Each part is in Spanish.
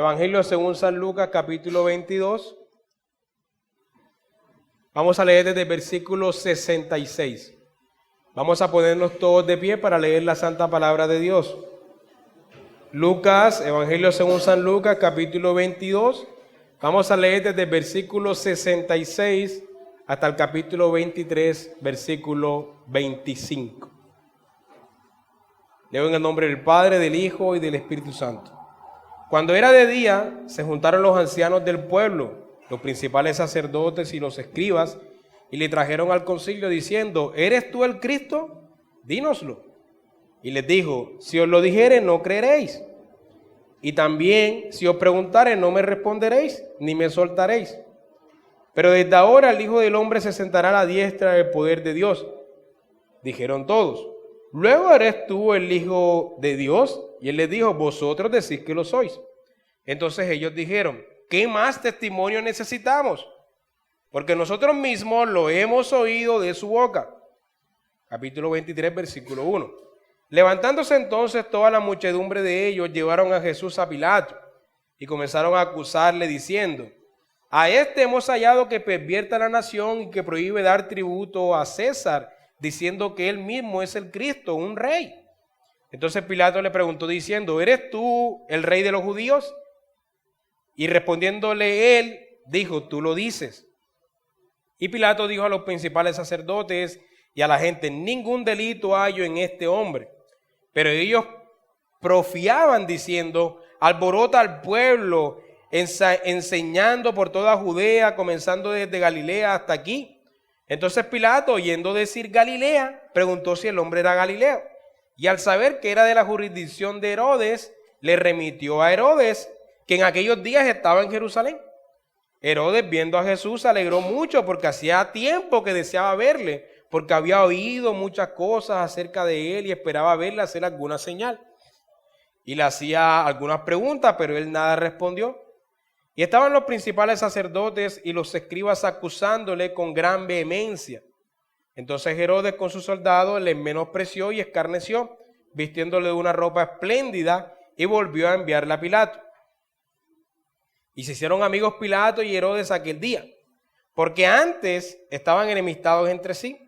Evangelio según San Lucas, capítulo 22. Vamos a leer desde el versículo 66. Vamos a ponernos todos de pie para leer la santa palabra de Dios. Lucas, Evangelio según San Lucas, capítulo 22. Vamos a leer desde el versículo 66 hasta el capítulo 23, versículo 25. Leo en el nombre del Padre, del Hijo y del Espíritu Santo. Cuando era de día, se juntaron los ancianos del pueblo, los principales sacerdotes y los escribas, y le trajeron al concilio diciendo: ¿Eres tú el Cristo? Dínoslo. Y les dijo: si os lo dijere, no creeréis. Y también, si os preguntare, no me responderéis, ni me soltaréis. Pero desde ahora el Hijo del Hombre se sentará a la diestra del poder de Dios. Dijeron todos: ¿luego eres tú el Hijo de Dios? Y él les dijo: vosotros decís que lo sois. Entonces ellos dijeron: ¿qué más testimonio necesitamos? Porque nosotros mismos lo hemos oído de su boca. Capítulo 23, versículo 1. Levantándose entonces toda la muchedumbre de ellos, llevaron a Jesús a Pilato y comenzaron a acusarle diciendo: a este hemos hallado que pervierte a la nación y que prohíbe dar tributo a César, diciendo que él mismo es el Cristo, un rey. Entonces Pilato le preguntó diciendo: ¿eres tú el rey de los judíos? Y respondiéndole él, dijo: tú lo dices. Y Pilato dijo a los principales sacerdotes y a la gente: ningún delito hallo en este hombre. Pero ellos profiaban diciendo: alborota al pueblo, enseñando por toda Judea, comenzando desde Galilea hasta aquí. Entonces Pilato, oyendo decir Galilea, preguntó si el hombre era Galileo. Y al saber que era de la jurisdicción de Herodes, le remitió a Herodes, que en aquellos días estaba en Jerusalén. Herodes, viendo a Jesús, se alegró mucho porque hacía tiempo que deseaba verle, porque había oído muchas cosas acerca de él y esperaba verle hacer alguna señal. Y le hacía algunas preguntas, pero él nada respondió. Y estaban los principales sacerdotes y los escribas acusándole con gran vehemencia. Entonces Herodes con sus soldados le menospreció y escarneció, vistiéndole de una ropa espléndida, y volvió a enviarle a Pilato. Y se hicieron amigos Pilato y Herodes aquel día, porque antes estaban enemistados entre sí.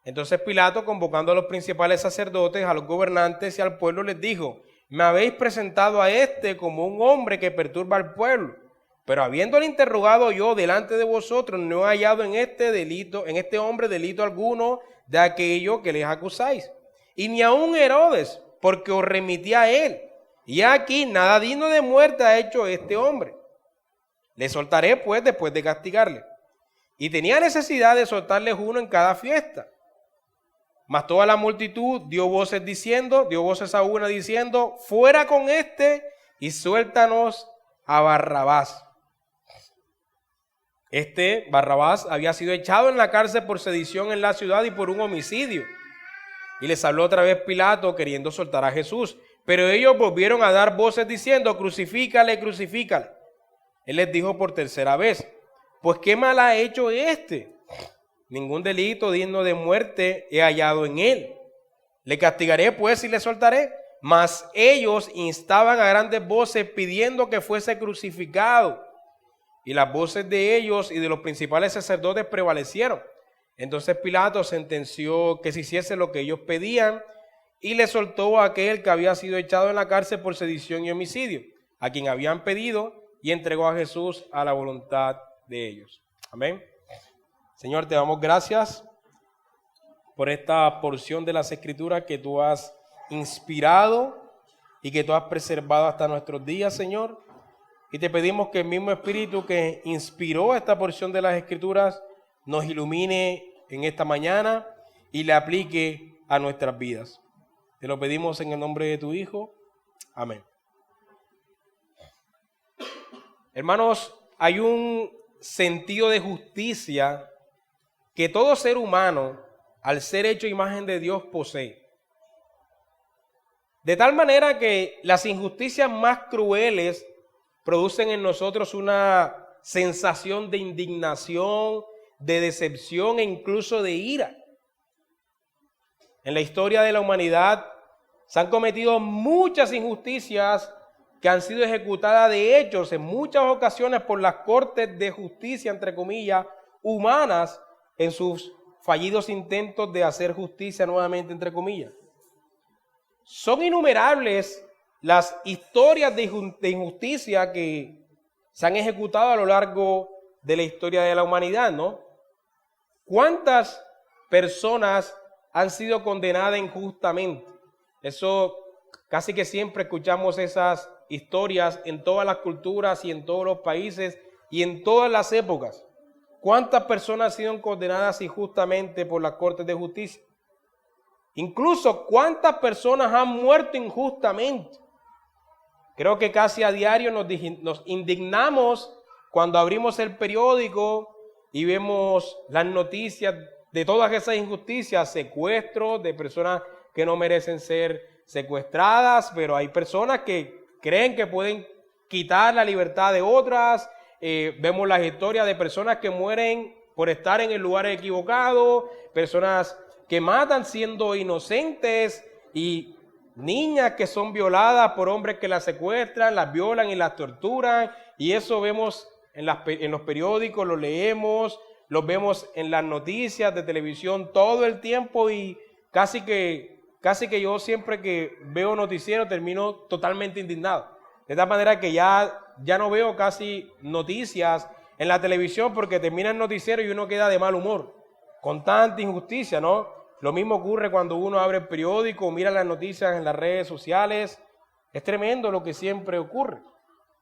Entonces Pilato, convocando a los principales sacerdotes, a los gobernantes y al pueblo, les dijo: me habéis presentado a este como un hombre que perturba al pueblo, pero habiéndole interrogado yo delante de vosotros, no he hallado en este hombre delito alguno de aquello que les acusáis. Y ni aun Herodes, porque os remití a él. Y aquí nada digno de muerte ha hecho este hombre. Le soltaré pues después de castigarle. Y tenía necesidad de soltarles uno en cada fiesta. Mas toda la multitud dio voces a una diciendo: fuera con este y suéltanos a Barrabás. Este Barrabás había sido echado en la cárcel por sedición en la ciudad y por un homicidio. Y les habló otra vez Pilato queriendo soltar a Jesús. Pero ellos volvieron a dar voces diciendo: crucifícale, crucifícale. Él les dijo por tercera vez: pues qué mal ha hecho este. Ningún delito digno de muerte he hallado en él. Le castigaré pues y le soltaré. Mas ellos instaban a grandes voces pidiendo que fuese crucificado. Y las voces de ellos y de los principales sacerdotes prevalecieron. Entonces Pilato sentenció que se hiciese lo que ellos pedían y le soltó a aquel que había sido echado en la cárcel por sedición y homicidio, a quien habían pedido, y entregó a Jesús a la voluntad de ellos. Amén. Señor, te damos gracias por esta porción de las Escrituras que tú has inspirado y que tú has preservado hasta nuestros días, Señor. Y te pedimos que el mismo Espíritu que inspiró esta porción de las Escrituras nos ilumine en esta mañana y le aplique a nuestras vidas. Te lo pedimos en el nombre de tu Hijo. Amén. Hermanos, hay un sentido de justicia que todo ser humano, al ser hecho imagen de Dios, posee. De tal manera que las injusticias más crueles producen en nosotros una sensación de indignación, de decepción e incluso de ira. En la historia de la humanidad se han cometido muchas injusticias que han sido ejecutadas de hechos en muchas ocasiones por las cortes de justicia, entre comillas, humanas, en sus fallidos intentos de hacer justicia nuevamente, entre comillas. Son innumerables las historias de injusticia que se han ejecutado a lo largo de la historia de la humanidad, ¿no? ¿Cuántas personas han sido condenadas injustamente? Eso casi que siempre escuchamos esas historias en todas las culturas y en todos los países y en todas las épocas. ¿Cuántas personas han sido condenadas injustamente por las cortes de justicia? Incluso, ¿cuántas personas han muerto injustamente? Creo que casi a diario nos indignamos cuando abrimos el periódico y vemos las noticias de todas esas injusticias, secuestros de personas que no merecen ser secuestradas, pero hay personas que creen que pueden quitar la libertad de otras. Vemos las historias de personas que mueren por estar en el lugar equivocado, personas que matan siendo inocentes y niñas que son violadas por hombres que las secuestran, las violan y las torturan, y eso vemos en los periódicos, lo leemos, lo vemos en las noticias de televisión todo el tiempo, y casi que yo siempre que veo noticiero termino totalmente indignado. De tal manera que ya no veo casi noticias en la televisión porque termina el noticiero y uno queda de mal humor con tanta injusticia, ¿no? Lo mismo ocurre cuando uno abre el periódico, mira las noticias en las redes sociales. Es tremendo lo que siempre ocurre.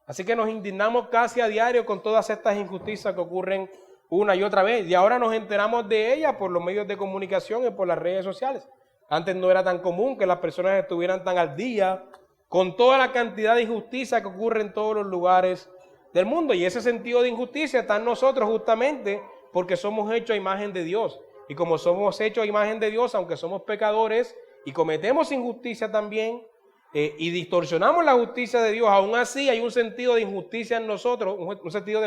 Así que nos indignamos casi a diario con todas estas injusticias que ocurren una y otra vez. Y ahora nos enteramos de ellas por los medios de comunicación y por las redes sociales. Antes no era tan común que las personas estuvieran tan al día con toda la cantidad de injusticia que ocurre en todos los lugares del mundo. Y ese sentido de injusticia está en nosotros justamente porque somos hechos a imagen de Dios. Y como somos hechos a imagen de Dios, aunque somos pecadores y cometemos injusticia también y distorsionamos la justicia de Dios, aún así hay un sentido de injusticia en nosotros, un sentido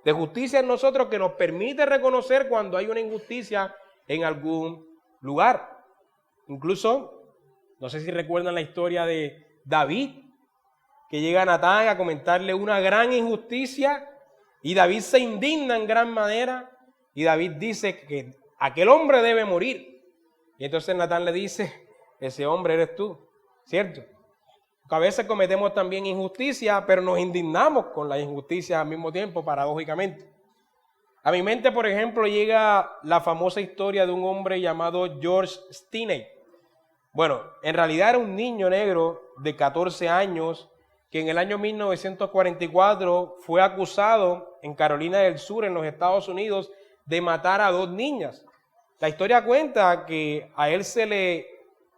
de justicia en nosotros que nos permite reconocer cuando hay una injusticia en algún lugar. Incluso, no sé si recuerdan la historia de David, que llega a Natán a comentarle una gran injusticia y David se indigna en gran manera y David dice que aquel hombre debe morir. Y entonces Natán le dice, ese hombre eres tú, ¿cierto? Porque a veces cometemos también injusticia, pero nos indignamos con la injusticia al mismo tiempo, paradójicamente. A mi mente, por ejemplo, llega la famosa historia de un hombre llamado George Stinney. Bueno, en realidad era un niño negro de 14 años que en el año 1944 fue acusado en Carolina del Sur, en los Estados Unidos, de matar a 2 niñas. La historia cuenta que a él se le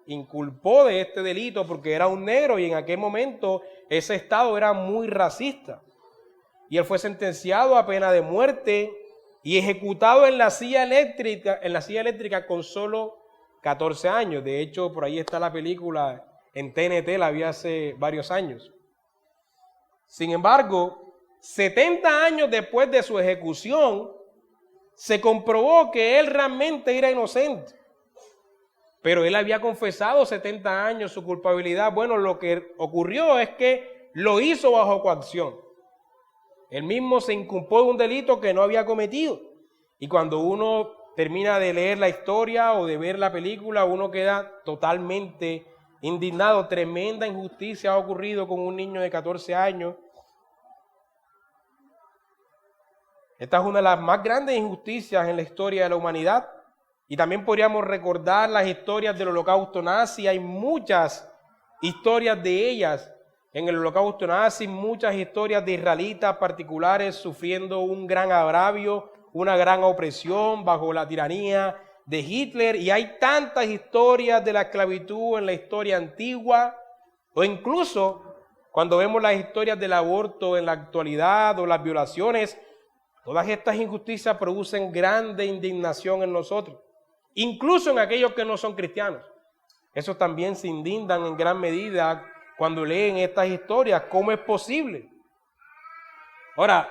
inculpó de este delito porque era un negro y en aquel momento ese estado era muy racista. Y él fue sentenciado a pena de muerte y ejecutado en la silla eléctrica con solo 14 años. De hecho, por ahí está la película en TNT, la vi hace varios años. Sin embargo, 70 años después de su ejecución, se comprobó que él realmente era inocente. Pero él había confesado 70 años su culpabilidad. Bueno, lo que ocurrió es que lo hizo bajo coacción. Él mismo se inculpó de un delito que no había cometido. Y cuando uno termina de leer la historia o de ver la película, uno queda totalmente indignado. Tremenda injusticia ha ocurrido con un niño de 14 años. Esta es una de las más grandes injusticias en la historia de la humanidad. Y también podríamos recordar las historias del Holocausto nazi. Hay muchas historias de ellas en el Holocausto nazi, muchas historias de israelitas particulares sufriendo un gran agravio, una gran opresión bajo la tiranía de Hitler. Y hay tantas historias de la esclavitud en la historia antigua, o incluso cuando vemos las historias del aborto en la actualidad o las violaciones. Todas estas injusticias producen grande indignación en nosotros, incluso en aquellos que no son cristianos. Esos también se indignan en gran medida cuando leen estas historias. ¿Cómo es posible? Ahora,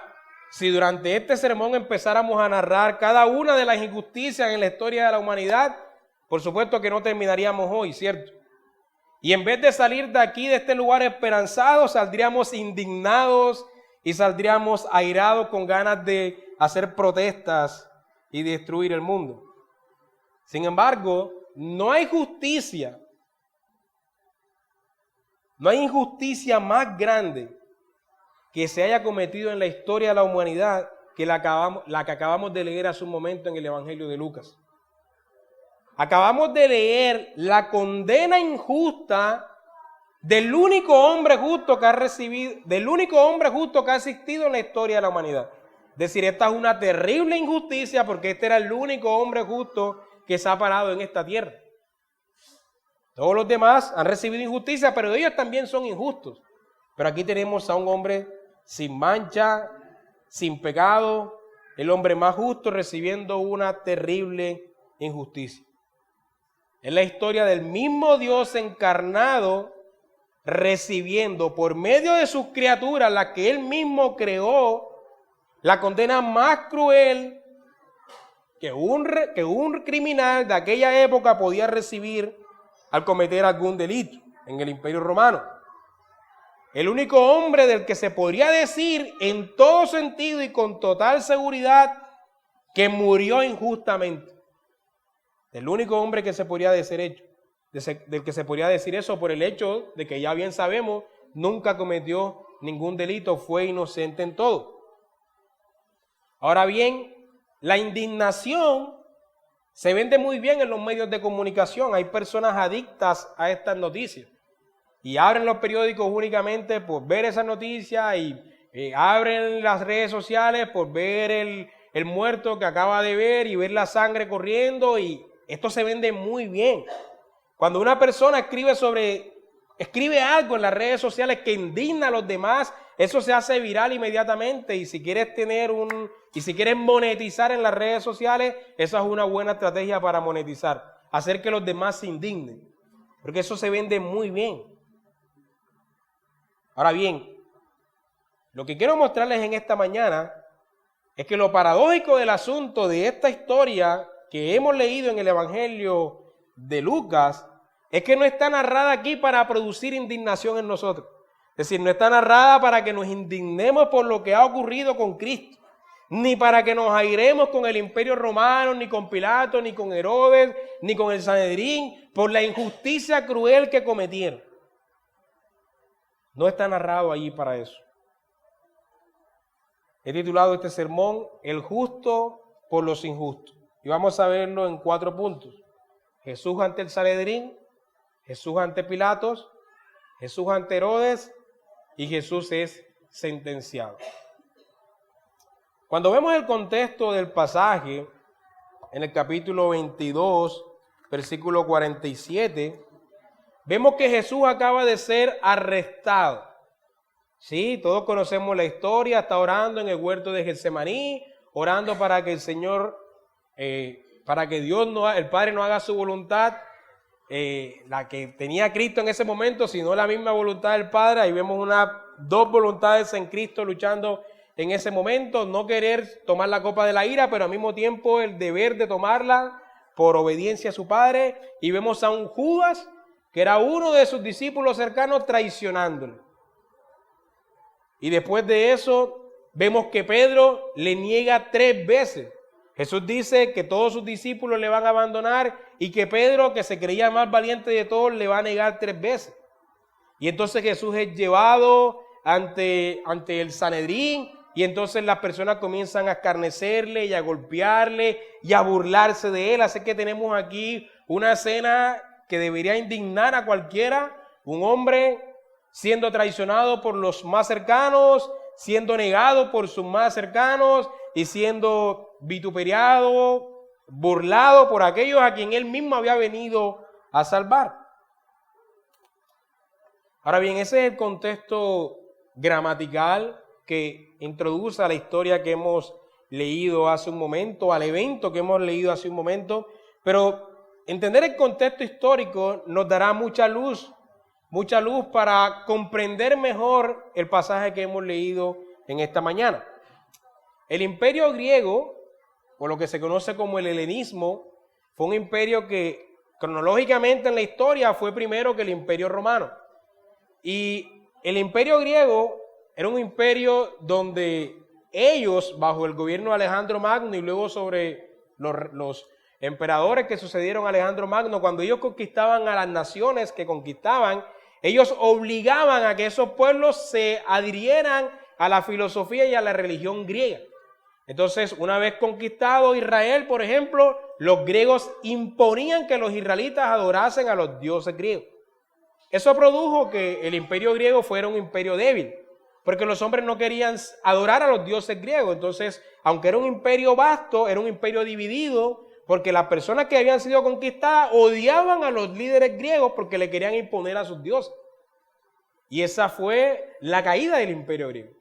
si durante este sermón empezáramos a narrar cada una de las injusticias en la historia de la humanidad, por supuesto que no terminaríamos hoy, ¿cierto? Y en vez de salir de aquí, de este lugar esperanzados, saldríamos indignados y saldríamos airados con ganas de hacer protestas y destruir el mundo. Sin embargo, no hay justicia, no hay injusticia más grande que se haya cometido en la historia de la humanidad que la que acabamos de leer hace un momento en el Evangelio de Lucas. Acabamos de leer la condena injusta del único hombre justo que ha recibido, del único hombre justo que ha existido en la historia de la humanidad. Es decir, esta es una terrible injusticia porque este era el único hombre justo que se ha parado en esta tierra. Todos los demás han recibido injusticia, pero ellos también son injustos. Pero aquí tenemos a un hombre sin mancha, sin pecado, el hombre más justo recibiendo una terrible injusticia. Es la historia del mismo Dios encarnado recibiendo por medio de sus criaturas, las que Él mismo creó, la condena más cruel que un criminal de aquella época podía recibir al cometer algún delito en el Imperio Romano. El único hombre del que se podría decir en todo sentido y con total seguridad que murió injustamente. El único hombre que se podría decir del que se podría decir eso por el hecho de que ya bien sabemos, nunca cometió ningún delito, fue inocente en todo. Ahora bien, la indignación se vende muy bien en los medios de comunicación. Hay personas adictas a estas noticias y abren los periódicos únicamente por ver esas noticias y abren las redes sociales por ver el muerto que acaba de ver y ver la sangre corriendo, y esto se vende muy bien. Cuando una persona escribe algo en las redes sociales que indigna a los demás, eso se hace viral inmediatamente, y si quieres monetizar en las redes sociales, esa es una buena estrategia para monetizar, hacer que los demás se indignen, porque eso se vende muy bien. Ahora bien, lo que quiero mostrarles en esta mañana es que lo paradójico del asunto de esta historia que hemos leído en el Evangelio de Lucas es que no está narrada aquí para producir indignación en nosotros. Es decir, no está narrada para que nos indignemos por lo que ha ocurrido con Cristo, ni para que nos airemos con el Imperio Romano, ni con Pilato, ni con Herodes, ni con el Sanedrín, por la injusticia cruel que cometieron. No está narrado allí para eso. He titulado este sermón El justo por los injustos. Y vamos a verlo en 4 puntos. Jesús ante el Sanedrín, Jesús ante Pilatos, Jesús ante Herodes y Jesús es sentenciado. Cuando vemos el contexto del pasaje, en el capítulo 22, versículo 47, vemos que Jesús acaba de ser arrestado. Sí, todos conocemos la historia, está orando en el huerto de Getsemaní, orando para que el Señor, para que Dios, el Padre no haga su voluntad, la que tenía Cristo en ese momento, sino la misma voluntad del Padre. Ahí vemos dos voluntades en Cristo luchando en ese momento, no querer tomar la copa de la ira, pero al mismo tiempo el deber de tomarla por obediencia a su Padre. Y vemos a un Judas, que era uno de sus discípulos cercanos, traicionándolo. Y después de eso, vemos que Pedro le niega 3 veces. Jesús dice que todos sus discípulos le van a abandonar y que Pedro, que se creía más valiente de todos, le va a negar 3 veces. Y entonces Jesús es llevado ante el Sanedrín, y entonces las personas comienzan a escarnecerle y a golpearle y a burlarse de él. Así que tenemos aquí una escena que debería indignar a cualquiera. Un hombre siendo traicionado por los más cercanos, siendo negado por sus más cercanos y siendo vituperiado, burlado por aquellos a quien él mismo había venido a salvar. Ahora bien, ese es el contexto gramatical que introduce a la historia que hemos leído hace un momento, al evento que hemos leído hace un momento, pero entender el contexto histórico nos dará mucha luz para comprender mejor el pasaje que hemos leído en esta mañana. El imperio griego, o lo que se conoce como el helenismo, fue un imperio que cronológicamente en la historia fue primero que el Imperio Romano. Y el Imperio griego era un imperio donde ellos, bajo el gobierno de Alejandro Magno y luego sobre los emperadores que sucedieron a Alejandro Magno, cuando ellos conquistaban a las naciones que conquistaban, ellos obligaban a que esos pueblos se adhirieran a la filosofía y a la religión griega. Entonces, una vez conquistado Israel, por ejemplo, los griegos imponían que los israelitas adorasen a los dioses griegos. Eso produjo que el imperio griego fuera un imperio débil, porque los hombres no querían adorar a los dioses griegos. Entonces, aunque era un imperio vasto, era un imperio dividido, porque las personas que habían sido conquistadas odiaban a los líderes griegos porque le querían imponer a sus dioses. Y esa fue la caída del imperio griego,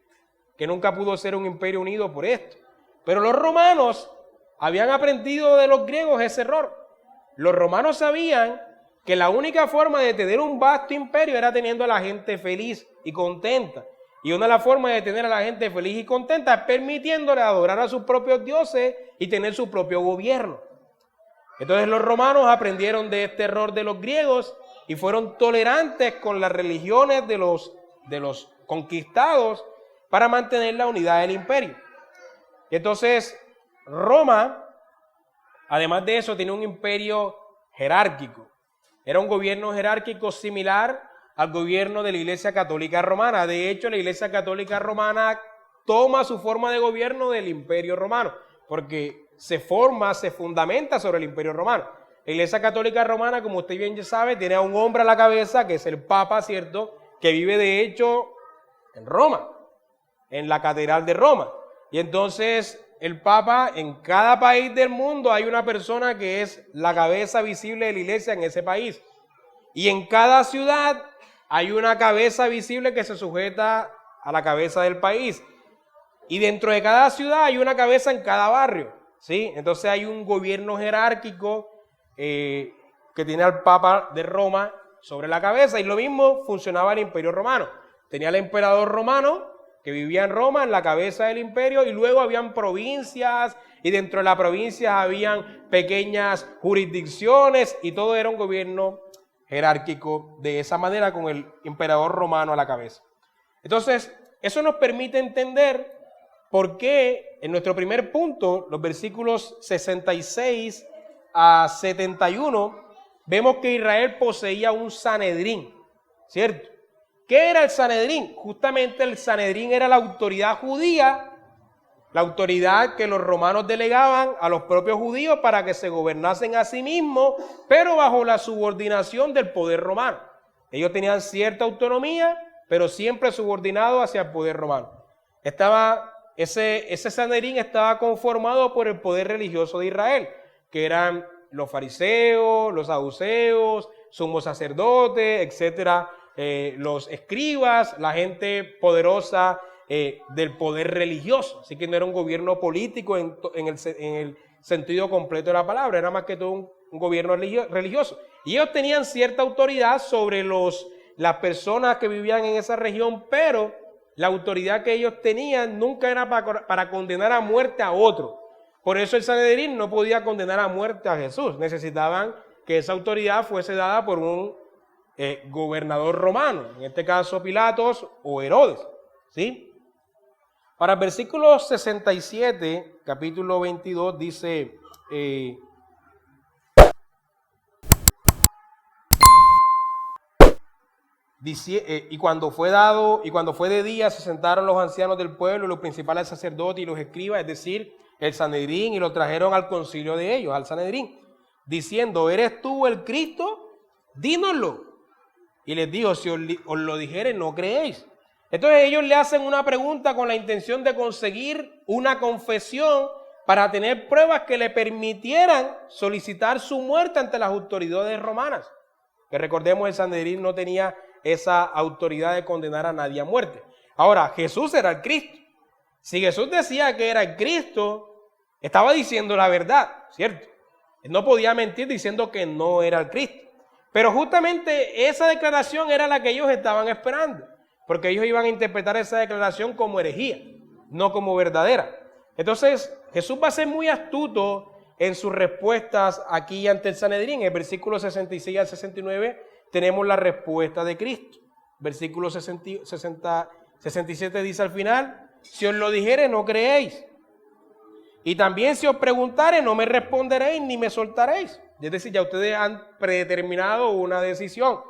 que nunca pudo ser un imperio unido por esto. Pero los romanos habían aprendido de los griegos ese error. Los romanos sabían que la única forma de tener un vasto imperio era teniendo a la gente feliz y contenta. Y una de las formas de tener a la gente feliz y contenta es permitiéndole adorar a sus propios dioses y tener su propio gobierno. Entonces los romanos aprendieron de este error de los griegos y fueron tolerantes con las religiones de los conquistados para mantener la unidad del imperio. Y entonces Roma, además de eso, tenía un imperio jerárquico. Era un gobierno jerárquico similar al gobierno de la Iglesia Católica Romana. De hecho, la Iglesia Católica Romana toma su forma de gobierno del Imperio Romano, porque se fundamenta sobre el Imperio Romano. La Iglesia Católica Romana, como usted bien ya sabe, tiene a un hombre a la cabeza, que es el Papa, ¿cierto?, que vive de hecho en Roma, en la Catedral de Roma. Y entonces el Papa, en cada país del mundo hay una persona que es la cabeza visible de la iglesia en ese país. Y en cada ciudad hay una cabeza visible que se sujeta a la cabeza del país. Y dentro de cada ciudad hay una cabeza en cada barrio, ¿sí? Entonces hay un gobierno jerárquico que tiene al Papa de Roma sobre la cabeza. Y lo mismo funcionaba el Imperio Romano. Tenía el emperador romano que vivía en Roma, en la cabeza del imperio, y luego habían provincias, y dentro de las provincias habían pequeñas jurisdicciones, y todo era un gobierno jerárquico de esa manera, con el emperador romano a la cabeza. Entonces, eso nos permite entender por qué en nuestro primer punto, los versículos 66 a 71, vemos que Israel poseía un Sanedrín, ¿cierto? ¿Qué era el Sanedrín? Justamente el Sanedrín era la autoridad judía, la autoridad que los romanos delegaban a los propios judíos para que se gobernasen a sí mismos, pero bajo la subordinación del poder romano. Ellos tenían cierta autonomía, pero siempre subordinados hacia el poder romano. Ese Sanedrín estaba conformado por el poder religioso de Israel, que eran los fariseos, los saduceos, sumos sacerdotes, etcétera, los escribas, la gente poderosa del poder religioso. Así que no era un gobierno político en el sentido completo de la palabra, era más que todo un gobierno religioso. Y ellos tenían cierta autoridad sobre las personas que vivían en esa región, pero la autoridad que ellos tenían nunca era para condenar a muerte a otro. Por eso el Sanedrín no podía condenar a muerte a Jesús. Necesitaban que esa autoridad fuese dada por un gobernador romano, en este caso Pilatos o Herodes, ¿sí? Para el versículo 67, capítulo 22, dice, y cuando fue de día, se sentaron los ancianos del pueblo, los principales sacerdotes y los escribas, es decir, el Sanedrín, y lo trajeron al concilio de ellos, al Sanedrín, diciendo, ¿eres tú el Cristo? Dínoslo. Y les dijo, si os lo dijere, no creéis. Entonces ellos le hacen una pregunta con la intención de conseguir una confesión para tener pruebas que le permitieran solicitar su muerte ante las autoridades romanas. Que recordemos, el Sanedrín no tenía esa autoridad de condenar a nadie a muerte. Ahora, Jesús era el Cristo. Si Jesús decía que era el Cristo, estaba diciendo la verdad, ¿cierto? Él no podía mentir diciendo que no era el Cristo. Pero justamente esa declaración era la que ellos estaban esperando, porque ellos iban a interpretar esa declaración como herejía, no como verdadera. Entonces Jesús va a ser muy astuto en sus respuestas aquí ante el Sanedrín. En el versículo 66 al 69 tenemos la respuesta de Cristo. Versículo 67 dice al final: si os lo dijere, no creéis. Y también si os preguntare, no me responderéis ni me soltaréis. Es decir, ya ustedes han predeterminado una decisión.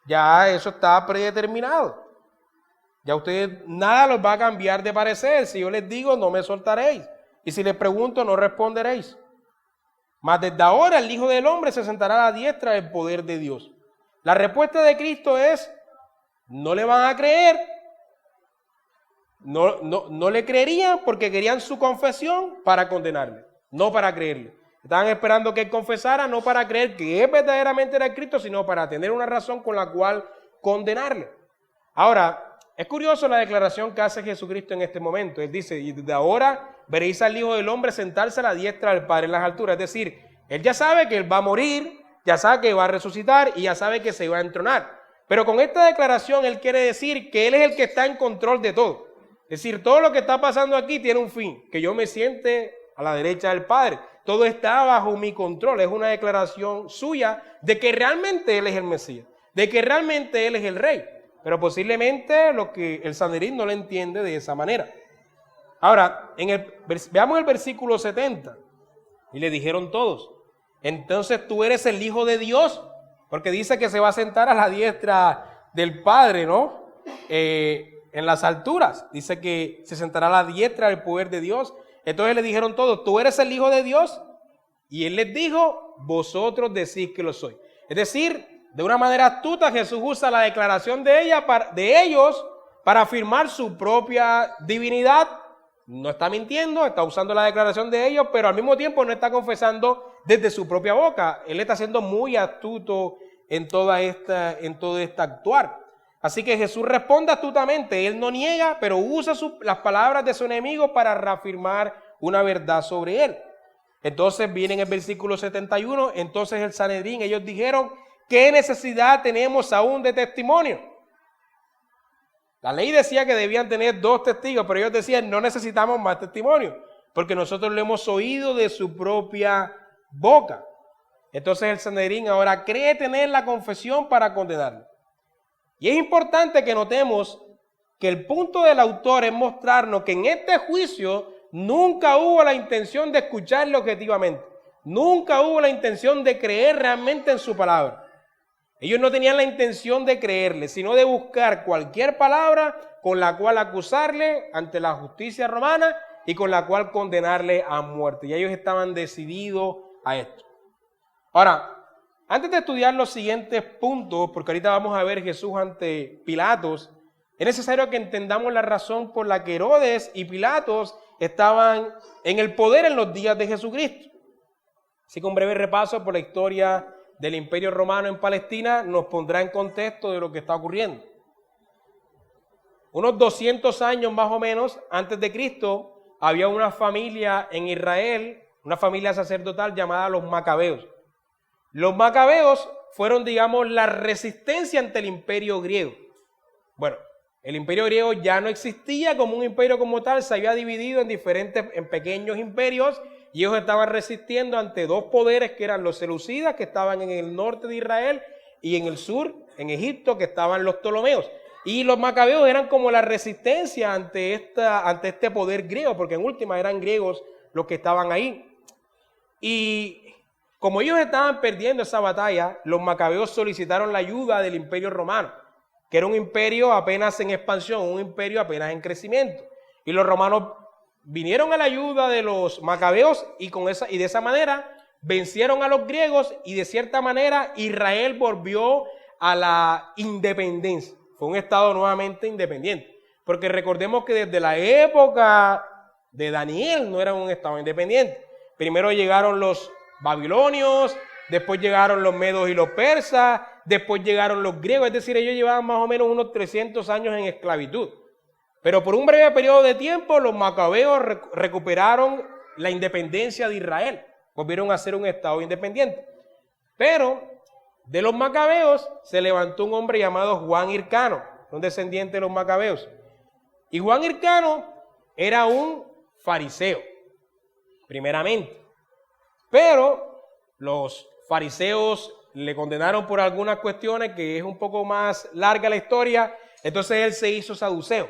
Ya eso está predeterminado. Ya ustedes nada los va a cambiar de parecer. Si yo les digo, no me soltaréis. Y si les pregunto, no responderéis. Mas desde ahora el Hijo del Hombre se sentará a la diestra del poder de Dios. La respuesta de Cristo es: no le van a creer. No le creerían porque querían su confesión para condenarle, no para creerle. Estaban esperando que él confesara, no para creer que él verdaderamente era el Cristo, sino para tener una razón con la cual condenarle. Ahora, es curioso la declaración que hace Jesucristo en este momento. Él dice: y desde ahora veréis al Hijo del Hombre sentarse a la diestra del Padre en las alturas. Es decir, él ya sabe que él va a morir, ya sabe que va a resucitar y ya sabe que se va a entronar. Pero con esta declaración él quiere decir que él es el que está en control de todo. Es decir, todo lo que está pasando aquí tiene un fin: que yo me siente a la derecha del Padre. Todo está bajo mi control. Es una declaración suya de que realmente él es el Mesías, de que realmente él es el Rey. Pero posiblemente lo que el Sanedrín no lo entiende de esa manera. Ahora, veamos el versículo 70. Y le dijeron todos: entonces tú eres el Hijo de Dios, porque dice que se va a sentar a la diestra del Padre, ¿no? En las alturas, dice que se sentará a la diestra del poder de Dios. Entonces le dijeron todos: ¿tú eres el Hijo de Dios? Y él les dijo: vosotros decís que lo soy. Es decir, de una manera astuta, Jesús usa la declaración de ellos para afirmar su propia divinidad. No está mintiendo, está usando la declaración de ellos, pero al mismo tiempo no está confesando desde su propia boca. Él está siendo muy astuto en todo este actuar. Así que Jesús responde astutamente. Él no niega, pero usa las palabras de su enemigo para reafirmar una verdad sobre él. Entonces viene en el versículo 71, entonces el Sanedrín, ellos dijeron: ¿qué necesidad tenemos aún de testimonio? La ley decía que debían tener 2 testigos, pero ellos decían: no necesitamos más testimonio, porque nosotros lo hemos oído de su propia boca. Entonces el Sanedrín ahora cree tener la confesión para condenarlo. Y es importante que notemos que el punto del autor es mostrarnos que en este juicio nunca hubo la intención de escucharle objetivamente. Nunca hubo la intención de creer realmente en su palabra. Ellos no tenían la intención de creerle, sino de buscar cualquier palabra con la cual acusarle ante la justicia romana y con la cual condenarle a muerte. Y ellos estaban decididos a esto. Ahora, antes de estudiar los siguientes puntos, porque ahorita vamos a ver Jesús ante Pilatos, es necesario que entendamos la razón por la que Herodes y Pilatos estaban en el poder en los días de Jesucristo. Así que un breve repaso por la historia del Imperio Romano en Palestina nos pondrá en contexto de lo que está ocurriendo. Unos 200 años más o menos antes de Cristo, había una familia en Israel, una familia sacerdotal llamada los Macabeos. Los Macabeos fueron, digamos, la resistencia ante el imperio griego. Bueno, el imperio griego ya no existía como un imperio como tal, se había dividido en pequeños imperios, y ellos estaban resistiendo ante 2 poderes que eran los seleucidas, que estaban en el norte de Israel, y en el sur, en Egipto, que estaban los ptolomeos. Y los Macabeos eran como la resistencia ante este poder griego, porque en última eran griegos los que estaban ahí. Y como ellos estaban perdiendo esa batalla, los Macabeos solicitaron la ayuda del Imperio Romano, que era un imperio apenas en expansión, un imperio apenas en crecimiento. Y los romanos vinieron a la ayuda de los Macabeos y de esa manera vencieron a los griegos, y de cierta manera Israel volvió a la independencia. Fue un estado nuevamente independiente. Porque recordemos que desde la época de Daniel no era un estado independiente. Primero llegaron los babilonios, después llegaron los medos y los persas, después llegaron los griegos, es decir, ellos llevaban más o menos unos 300 años en esclavitud. Pero por un breve periodo de tiempo, los Macabeos recuperaron la independencia de Israel, volvieron a ser un estado independiente. Pero de los Macabeos se levantó un hombre llamado Juan Hircano, un descendiente de los Macabeos. Y Juan Hircano era un fariseo, primeramente. Pero los fariseos le condenaron por algunas cuestiones que es un poco más larga la historia. Entonces él se hizo saduceo.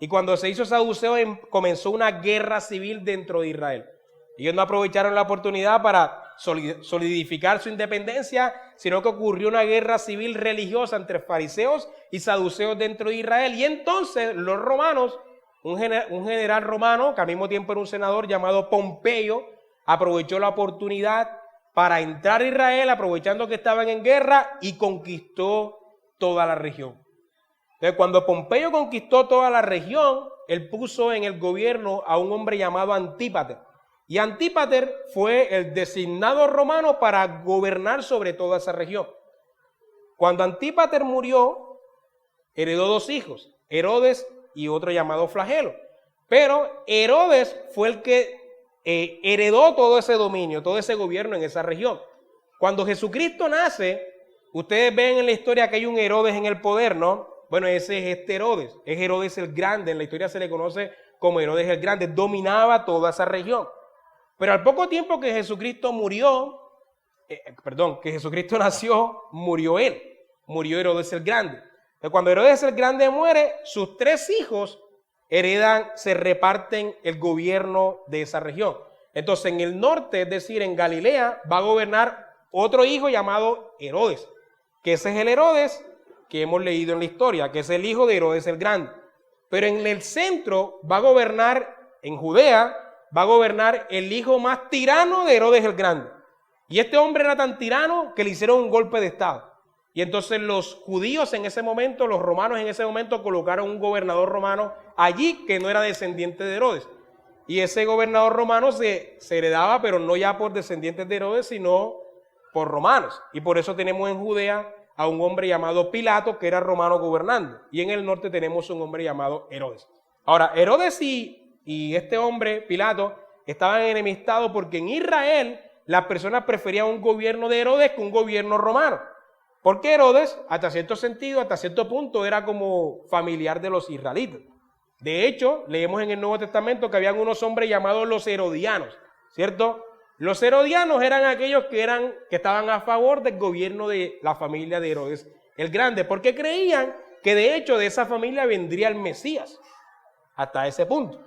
Y cuando se hizo saduceo comenzó una guerra civil dentro de Israel. Ellos no aprovecharon la oportunidad para solidificar su independencia, sino que ocurrió una guerra civil religiosa entre fariseos y saduceos dentro de Israel. Y entonces los romanos, un general romano, que al mismo tiempo era un senador llamado Pompeyo, aprovechó la oportunidad para entrar a Israel, aprovechando que estaban en guerra, y conquistó toda la región. Entonces, cuando Pompeyo conquistó toda la región, él puso en el gobierno a un hombre llamado Antípater. Y Antípater fue el designado romano para gobernar sobre toda esa región. Cuando Antípater murió, heredó dos hijos, Herodes y otro llamado Flagelo. Pero Herodes fue el que heredó todo ese dominio, todo ese gobierno en esa región. Cuando Jesucristo nace, ustedes ven en la historia que hay un Herodes en el poder, ¿no? Bueno, ese es este Herodes, es Herodes el Grande, en la historia se le conoce como Herodes el Grande, dominaba toda esa región. Pero al poco tiempo que Jesucristo nació, murió él, murió Herodes el Grande. Entonces, cuando Herodes el Grande muere, sus tres hijos se reparten el gobierno de esa región. Entonces en el norte, es decir, en Galilea, va a gobernar otro hijo llamado Herodes, que ese es el Herodes que hemos leído en la historia, que es el hijo de Herodes el Grande. Pero en el centro va a gobernar, en Judea, va a gobernar el hijo más tirano de Herodes el Grande. Y este hombre era tan tirano que le hicieron un golpe de estado. Y entonces los judíos en ese momento, los romanos en ese momento, colocaron un gobernador romano allí que no era descendiente de Herodes. Y ese gobernador romano se heredaba, pero no ya por descendientes de Herodes, sino por romanos. Y por eso tenemos en Judea a un hombre llamado Pilato, que era romano gobernando. Y en el norte tenemos un hombre llamado Herodes. Ahora, Herodes y este hombre, Pilato, estaban enemistados porque en Israel las personas preferían un gobierno de Herodes que un gobierno romano. Porque Herodes, hasta cierto sentido, hasta cierto punto, era como familiar de los israelitas. De hecho, leemos en el Nuevo Testamento que habían unos hombres llamados los herodianos, ¿cierto? Los herodianos eran aquellos que estaban a favor del gobierno de la familia de Herodes el Grande, porque creían que de hecho de esa familia vendría el Mesías, hasta ese punto.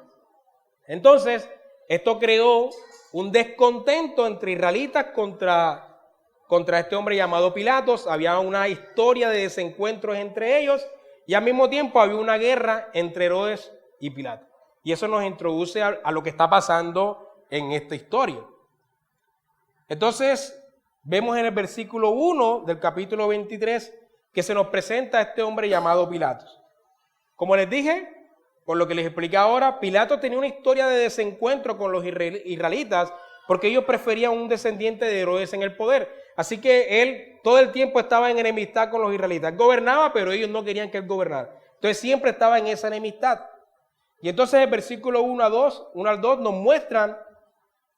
Entonces, esto creó un descontento entre israelitas contra este hombre llamado Pilatos. Había una historia de desencuentros entre ellos y al mismo tiempo había una guerra entre Herodes y Pilato. Y eso nos introduce a lo que está pasando en esta historia. Entonces, vemos en el versículo 1 del capítulo 23 que se nos presenta a este hombre llamado Pilatos. Como les dije, por lo que les expliqué ahora, Pilato tenía una historia de desencuentro con los israelitas porque ellos preferían un descendiente de Herodes en el poder. Así que él todo el tiempo estaba en enemistad con los israelitas. Él gobernaba, pero ellos no querían que él gobernara. Entonces siempre estaba en esa enemistad. Y entonces el versículo 1 al 2 nos muestran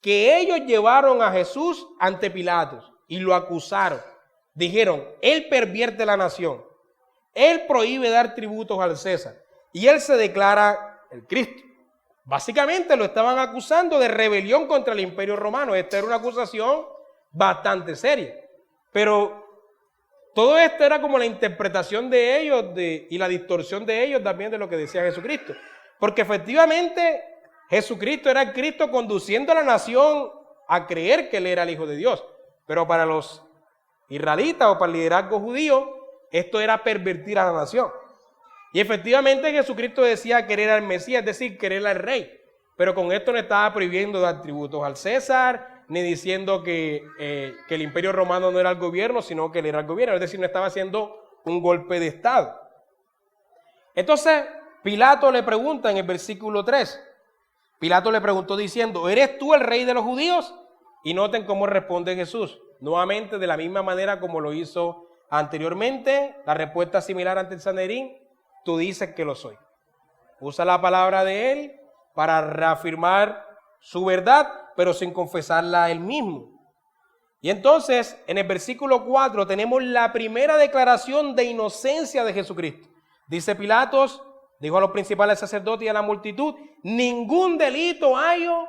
que ellos llevaron a Jesús ante Pilatos y lo acusaron. Dijeron, él pervierte la nación, él prohíbe dar tributos al César y él se declara el Cristo. Básicamente lo estaban acusando de rebelión contra el Imperio Romano. Esta era una acusación bastante seria. Pero todo esto era como la interpretación de ellos y la distorsión de ellos también de lo que decía Jesucristo. Porque efectivamente Jesucristo era el Cristo conduciendo a la nación a creer que él era el Hijo de Dios. Pero para los israelitas o para el liderazgo judío, esto era pervertir a la nación. Y efectivamente Jesucristo decía querer al Mesías, es decir, querer al Rey. Pero con esto no estaba prohibiendo dar tributos al César, ni diciendo que el Imperio Romano no era el gobierno, sino que él era el gobierno. Es decir, no estaba haciendo un golpe de Estado. Entonces, Pilato le pregunta en el versículo 3. Pilato le preguntó diciendo, ¿eres tú el rey de los judíos? Y noten cómo responde Jesús. Nuevamente, de la misma manera como lo hizo anteriormente, la respuesta similar ante el Sanedrín, tú dices que lo soy. Usa la palabra de él para reafirmar su verdad, pero sin confesarla él mismo. Y entonces, en el versículo 4 tenemos la primera declaración de inocencia de Jesucristo. Dice Pilatos, dijo a los principales sacerdotes y a la multitud, ningún delito hallo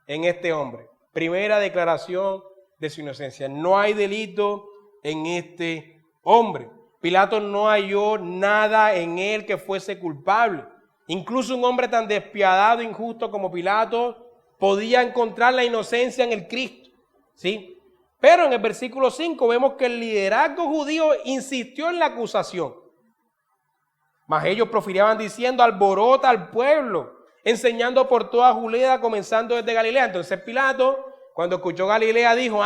en este hombre. primera declaración de su inocencia. No hay delito en este hombre. Pilato no halló nada en él que fuese culpable. Incluso un hombre tan despiadado e injusto como Pilato podía encontrar la inocencia en el Cristo, ¿sí? Pero en el versículo 5 vemos que el liderazgo judío insistió en la acusación. Mas ellos profiriaban diciendo: alborota al pueblo, enseñando por toda Judea, comenzando desde Galilea. Entonces Pilato, cuando escuchó Galilea, dijo: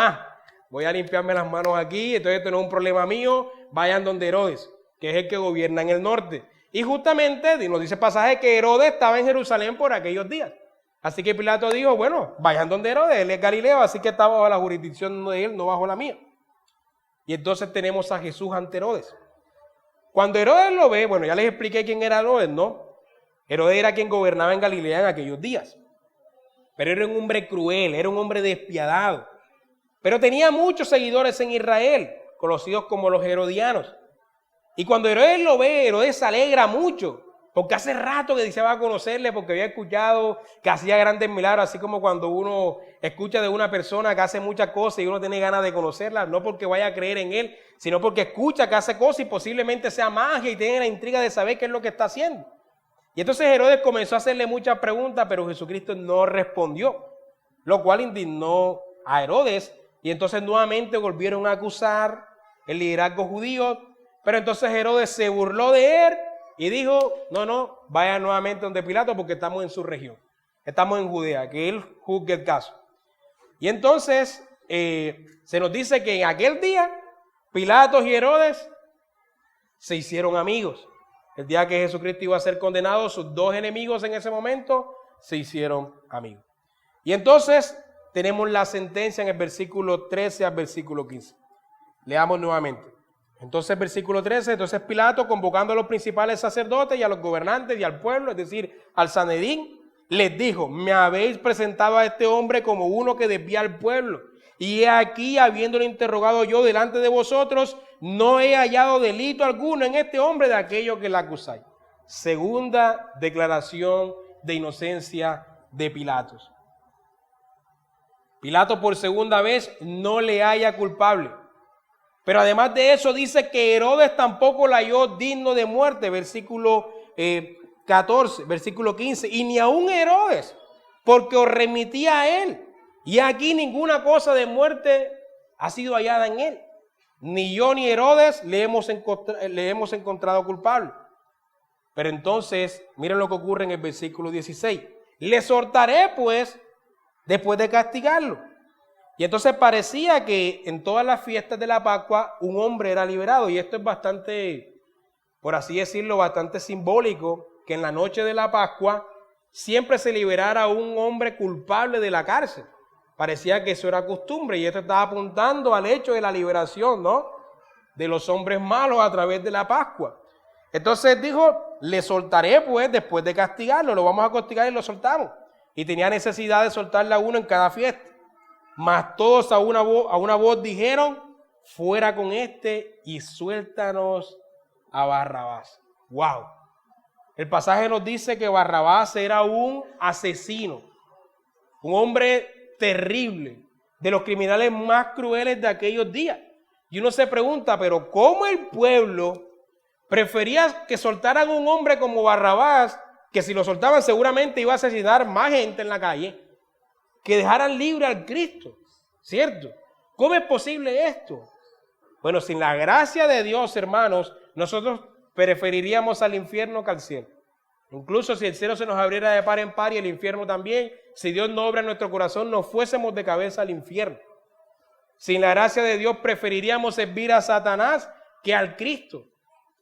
voy a limpiarme las manos aquí, entonces esto no es un problema mío, vayan donde Herodes, que es el que gobierna en el norte. Y justamente nos dice el pasaje que Herodes estaba en Jerusalén por aquellos días. Así que Pilato dijo: bueno, vayan donde Herodes, él es Galileo, así que está bajo la jurisdicción de él, no bajo la mía. Y entonces tenemos a Jesús ante Herodes. Cuando Herodes lo ve, bueno, ya les expliqué quién era Herodes, ¿no? Herodes era quien gobernaba en Galilea en aquellos días. Pero era un hombre cruel, era un hombre despiadado. Pero tenía muchos seguidores en Israel, conocidos como los herodianos. Y cuando Herodes lo ve, Herodes se alegra mucho, porque hace rato que deseaba conocerle, porque había escuchado que hacía grandes milagros, así como cuando uno escucha de una persona que hace muchas cosas y uno tiene ganas de conocerla, no porque vaya a creer en él, sino porque escucha que hace cosas y posiblemente sea magia y tiene la intriga de saber qué es lo que está haciendo. Y entonces Herodes comenzó a hacerle muchas preguntas, pero Jesucristo no respondió, lo cual indignó a Herodes, y entonces nuevamente volvieron a acusar el liderazgo judío. Pero entonces Herodes se burló de él y dijo: no, vaya nuevamente donde Pilato, porque estamos en su región, estamos en Judea, que él juzgue el caso. Y entonces se nos dice que en aquel día Pilato y Herodes se hicieron amigos. El día que Jesucristo iba a ser condenado, sus dos enemigos en ese momento se hicieron amigos. Y entonces tenemos la sentencia en el versículo 13 al versículo 15. Leamos nuevamente. Entonces, versículo 13, entonces Pilato, convocando a los principales sacerdotes y a los gobernantes y al pueblo, es decir, al Sanedrín, les dijo: me habéis presentado a este hombre como uno que desvía al pueblo. Y he aquí, habiéndolo interrogado yo delante de vosotros, no he hallado delito alguno en este hombre de aquello que le acusáis. Segunda declaración de inocencia de Pilato. Pilato por segunda vez no le halla culpable. Pero además de eso dice que Herodes tampoco la halló digno de muerte, versículo 14, versículo 15. Y ni aun Herodes, porque os remitía a él. Y aquí ninguna cosa de muerte ha sido hallada en él. Ni yo ni Herodes le hemos encontrado culpable. Pero entonces, miren lo que ocurre en el versículo 16. Le soltaré pues, después de castigarlo. Y entonces parecía que en todas las fiestas de la Pascua un hombre era liberado. Y esto es bastante, por así decirlo, bastante simbólico, que en la noche de la Pascua siempre se liberara a un hombre culpable de la cárcel. Parecía que eso era costumbre, y esto estaba apuntando al hecho de la liberación, ¿no?, de los hombres malos a través de la Pascua. Entonces dijo: le soltaré pues después de castigarlo, lo vamos a castigar y lo soltamos. Y tenía necesidad de soltarle a uno en cada fiesta. Mas todos a una voz dijeron: fuera con este y suéltanos a Barrabás. ¡Wow! El pasaje nos dice que Barrabás era un asesino, un hombre terrible, de los criminales más crueles de aquellos días. Y uno se pregunta: pero ¿cómo el pueblo prefería que soltaran a un hombre como Barrabás, que si lo soltaban seguramente iba a asesinar más gente en la calle, que dejaran libre al Cristo? ¿Cierto? ¿Cómo es posible esto? Bueno, sin la gracia de Dios, hermanos, nosotros preferiríamos al infierno que al cielo. Incluso si el cielo se nos abriera de par en par y el infierno también, si Dios no obra en nuestro corazón, nos fuésemos de cabeza al infierno. Sin la gracia de Dios preferiríamos servir a Satanás que al Cristo.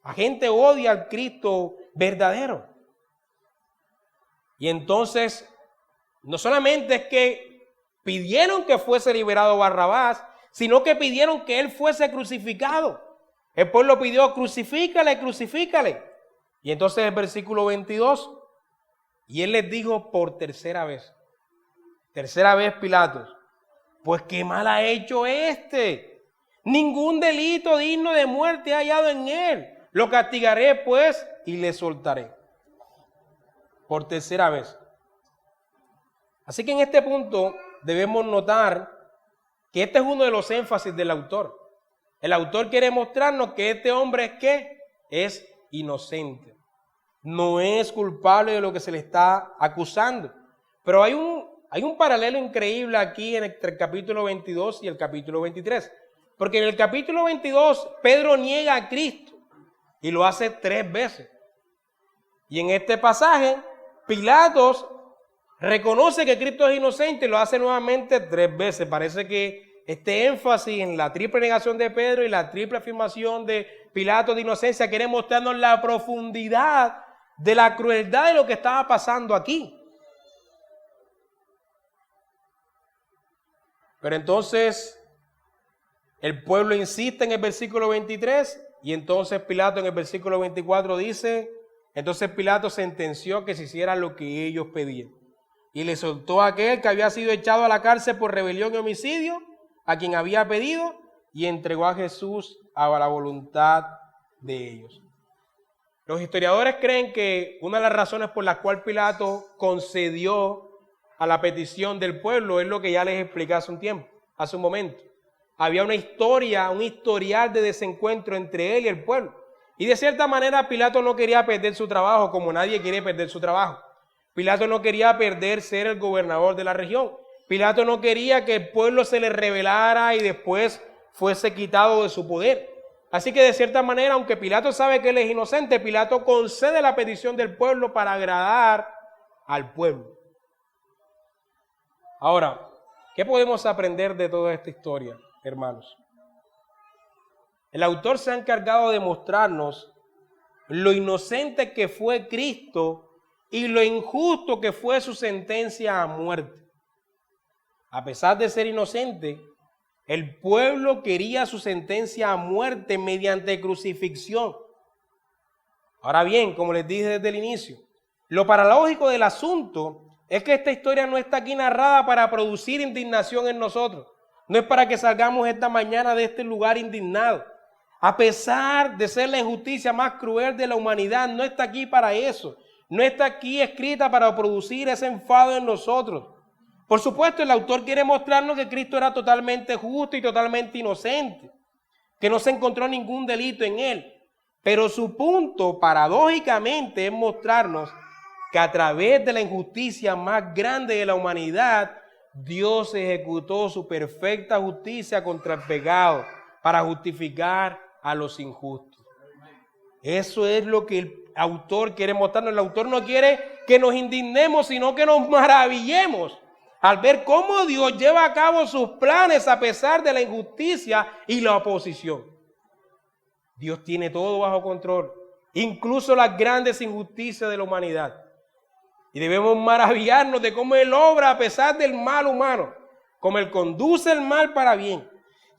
La gente odia al Cristo verdadero. Y entonces, no solamente es que pidieron que fuese liberado Barrabás, sino que pidieron que él fuese crucificado. El pueblo pidió: crucifícale, crucifícale. Y entonces el versículo 22, y él les dijo por tercera vez Pilatos: pues qué mal ha hecho este. Ningún delito digno de muerte ha hallado en él. Lo castigaré pues y le soltaré. Por tercera vez. Así que en este punto debemos notar que este es uno de los énfasis del autor. El autor quiere mostrarnos que este hombre es ¿qué? Es inocente. No es culpable de lo que se le está acusando. Pero hay un paralelo increíble aquí entre el capítulo 22 y el capítulo 23. Porque en el capítulo 22 Pedro niega a Cristo y lo hace 3 veces. Y en este pasaje Pilatos reconoce que Cristo es inocente y lo hace nuevamente 3 veces. Parece que este énfasis en la triple negación de Pedro y la triple afirmación de Pilatos de inocencia quiere mostrarnos la profundidad de la crueldad de lo que estaba pasando aquí. Pero entonces el pueblo insiste en el versículo 23 y entonces Pilato en el versículo 24 dice, entonces Pilato sentenció que se hiciera lo que ellos pedían y le soltó a aquel que había sido echado a la cárcel por rebelión y homicidio, a quien había pedido, y entregó a Jesús a la voluntad de ellos. Los historiadores creen que una de las razones por las cuales Pilato concedió a la petición del pueblo es lo que ya les expliqué hace un momento. Había una historia, un historial de desencuentro entre él y el pueblo. Y de cierta manera Pilato no quería perder su trabajo, como nadie quiere perder su trabajo. Pilato no quería perder ser el gobernador de la región. Pilato no quería que el pueblo se le rebelara y después fuese quitado de su poder. Así que de cierta manera, aunque Pilato sabe que él es inocente, Pilato concede la petición del pueblo para agradar al pueblo. Ahora, ¿qué podemos aprender de toda esta historia, hermanos? El autor se ha encargado de mostrarnos lo inocente que fue Cristo y lo injusto que fue su sentencia a muerte. A pesar de ser inocente, el pueblo quería su sentencia a muerte mediante crucifixión. Ahora bien, como les dije desde el inicio, lo paradójico del asunto es que esta historia no está aquí narrada para producir indignación en nosotros. No es para que salgamos esta mañana de este lugar indignados. A pesar de ser la injusticia más cruel de la humanidad, no está aquí para eso. No está aquí escrita para producir ese enfado en nosotros. Por supuesto, el autor quiere mostrarnos que Cristo era totalmente justo y totalmente inocente, que no se encontró ningún delito en él. Pero su punto, paradójicamente, es mostrarnos que a través de la injusticia más grande de la humanidad, Dios ejecutó su perfecta justicia contra el pecado para justificar a los injustos. Eso es lo que el autor quiere mostrarnos. El autor no quiere que nos indignemos, sino que nos maravillemos al ver cómo Dios lleva a cabo sus planes a pesar de la injusticia y la oposición. Dios tiene todo bajo control, incluso las grandes injusticias de la humanidad. Y debemos maravillarnos de cómo Él obra a pesar del mal humano, cómo Él conduce el mal para bien.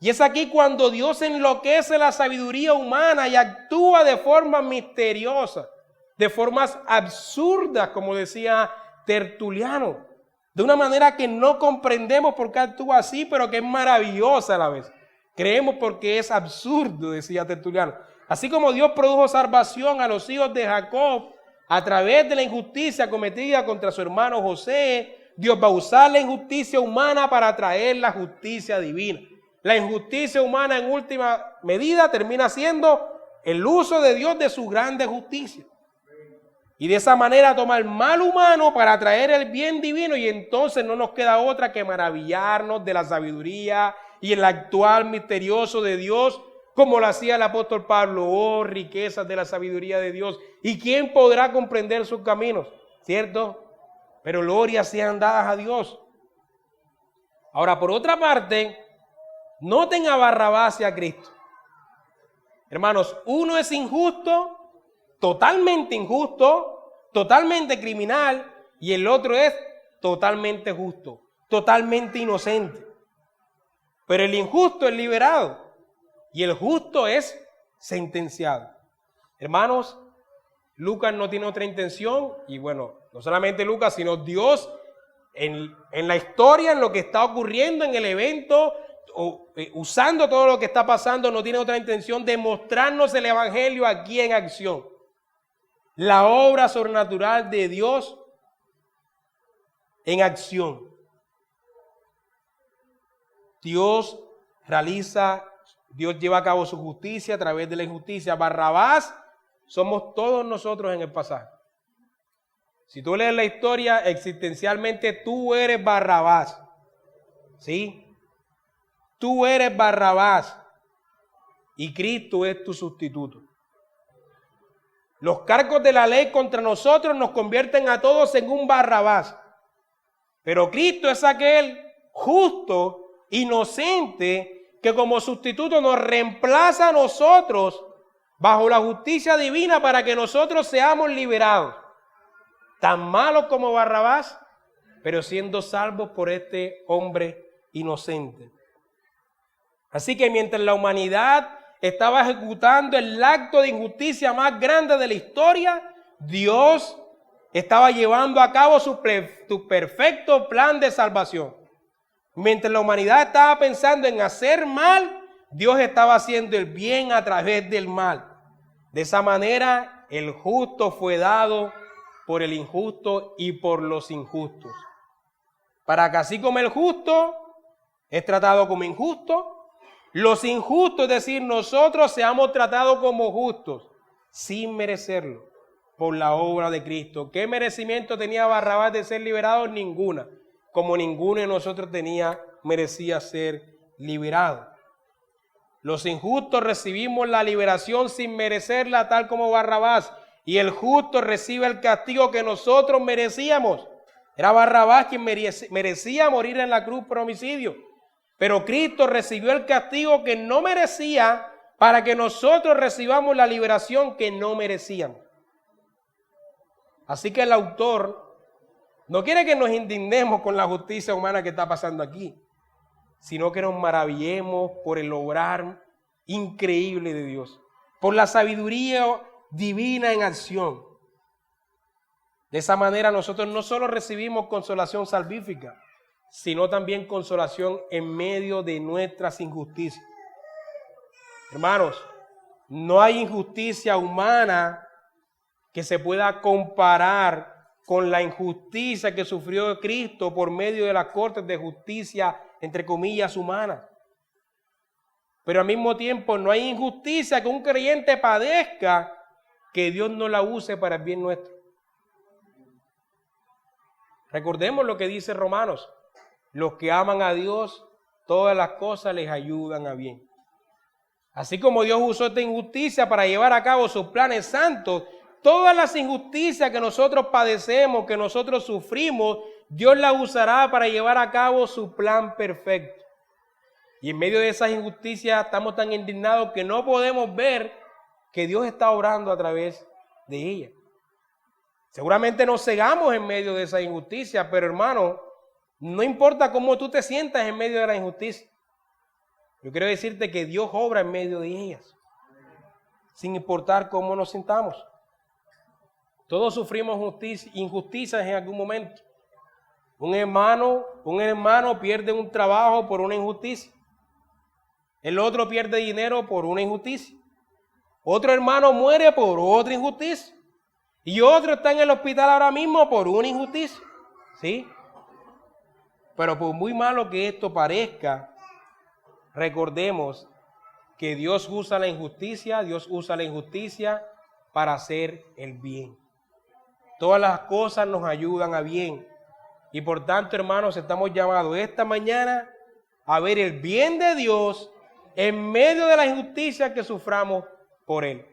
Y es aquí cuando Dios enloquece la sabiduría humana y actúa de forma misteriosa, de formas absurdas, como decía Tertuliano, de una manera que no comprendemos por qué actúa así, pero que es maravillosa a la vez. Creemos porque es absurdo, decía Tertuliano. Así como Dios produjo salvación a los hijos de Jacob a través de la injusticia cometida contra su hermano José, Dios va a usar la injusticia humana para traer la justicia divina. La injusticia humana en última medida termina siendo el uso de Dios de su grande justicia. Y de esa manera toma el mal humano para traer el bien divino, y entonces no nos queda otra que maravillarnos de la sabiduría y el actuar misterioso de Dios, como lo hacía el apóstol Pablo. Oh, riquezas de la sabiduría de Dios. ¿Y quién podrá comprender sus caminos? ¿Cierto? Pero glorias sean dadas a Dios. Ahora, por otra parte, noten a Barrabás y a Cristo. Hermanos, uno es injusto, totalmente criminal, y el otro es totalmente justo, totalmente inocente. Pero el injusto es liberado y el justo es sentenciado. Hermanos, Lucas no tiene otra intención, y bueno, no solamente Lucas, sino Dios en la historia, en lo que está ocurriendo, en el evento, usando todo lo que está pasando, no tiene otra intención de mostrarnos el evangelio aquí en acción. La obra sobrenatural de Dios en acción. Dios lleva a cabo su justicia a través de la injusticia. Barrabás somos todos nosotros en el pasaje. Si tú lees la historia, existencialmente tú eres Barrabás. ¿Sí? Tú eres Barrabás y Cristo es tu sustituto. Los cargos de la ley contra nosotros nos convierten a todos en un Barrabás. Pero Cristo es aquel justo, inocente, que como sustituto nos reemplaza a nosotros bajo la justicia divina para que nosotros seamos liberados. Tan malos como Barrabás, pero siendo salvos por este hombre inocente. Así que mientras la humanidad estaba ejecutando el acto de injusticia más grande de la historia, Dios estaba llevando a cabo su perfecto plan de salvación. Mientras la humanidad estaba pensando en hacer mal, Dios estaba haciendo el bien a través del mal. De esa manera, el justo fue dado por el injusto y por los injustos. Para que así como el justo es tratado como injusto, los injustos, es decir, nosotros seamos tratados como justos, sin merecerlo, por la obra de Cristo. ¿Qué merecimiento tenía Barrabás de ser liberado? Ninguna. Como ninguno de nosotros merecía ser liberado. Los injustos recibimos la liberación sin merecerla, tal como Barrabás, y el justo recibe el castigo que nosotros merecíamos. Era Barrabás quien merecía morir en la cruz por homicidio, pero Cristo recibió el castigo que no merecía para que nosotros recibamos la liberación que no merecíamos. Así que el autor no quiere que nos indignemos con la justicia humana que está pasando aquí, sino que nos maravillemos por el obrar increíble de Dios, por la sabiduría divina en acción. De esa manera nosotros no solo recibimos consolación salvífica, sino también consolación en medio de nuestras injusticias. Hermanos, no hay injusticia humana que se pueda comparar con la injusticia que sufrió Cristo por medio de las cortes de justicia, entre comillas, humanas. Pero al mismo tiempo no hay injusticia que un creyente padezca que Dios no la use para el bien nuestro. Recordemos lo que dice Romanos: los que aman a Dios, todas las cosas les ayudan a bien. Así como Dios usó esta injusticia para llevar a cabo sus planes santos, todas las injusticias que nosotros padecemos, que nosotros sufrimos, Dios las usará para llevar a cabo su plan perfecto. Y en medio de esas injusticias estamos tan indignados que no podemos ver que Dios está obrando a través de ellas. Seguramente nos cegamos en medio de esa injusticia, pero hermano, no importa cómo tú te sientas en medio de la injusticia. Yo quiero decirte que Dios obra en medio de ellas, sin importar cómo nos sintamos. Todos sufrimos injusticias en algún momento. Un hermano pierde un trabajo por una injusticia. El otro pierde dinero por una injusticia. Otro hermano muere por otra injusticia. Y otro está en el hospital ahora mismo por una injusticia. ¿Sí? Pero por muy malo que esto parezca, recordemos que Dios usa la injusticia para hacer el bien. Todas las cosas nos ayudan a bien. Y por tanto, hermanos, estamos llamados esta mañana a ver el bien de Dios en medio de la injusticia que suframos por Él.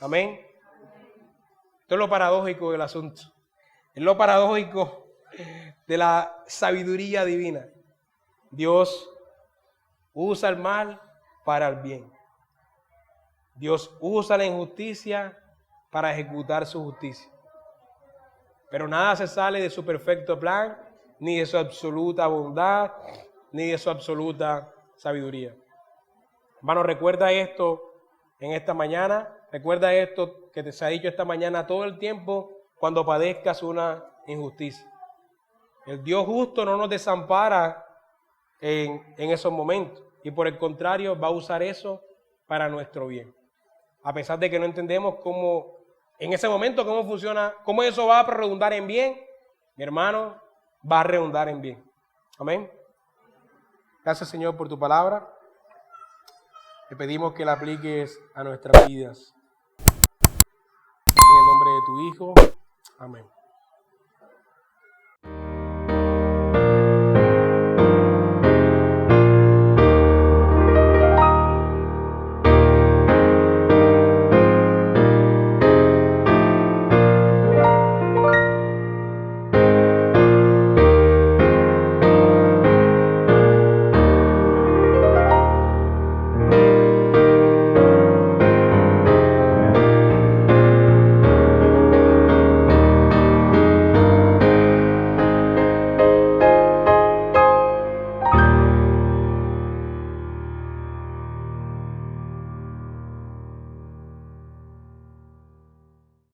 Amén. Esto es lo paradójico del asunto. Es lo paradójico de la sabiduría divina. Dios usa el mal para el bien. Dios usa la injusticia para ejecutar su justicia. Pero nada se sale de su perfecto plan, ni de su absoluta bondad, ni de su absoluta sabiduría. Hermano, recuerda esto en esta mañana. Recuerda esto que te se ha dicho esta mañana todo el tiempo cuando padezcas una injusticia. El Dios justo no nos desampara en esos momentos. Y por el contrario, va a usar eso para nuestro bien. A pesar de que no entendemos cómo, en ese momento, cómo funciona, cómo eso va a redundar en bien, mi hermano, va a redundar en bien. Amén. Gracias, Señor, por tu palabra. Te pedimos que la apliques a nuestras vidas. En el nombre de tu Hijo. Amén.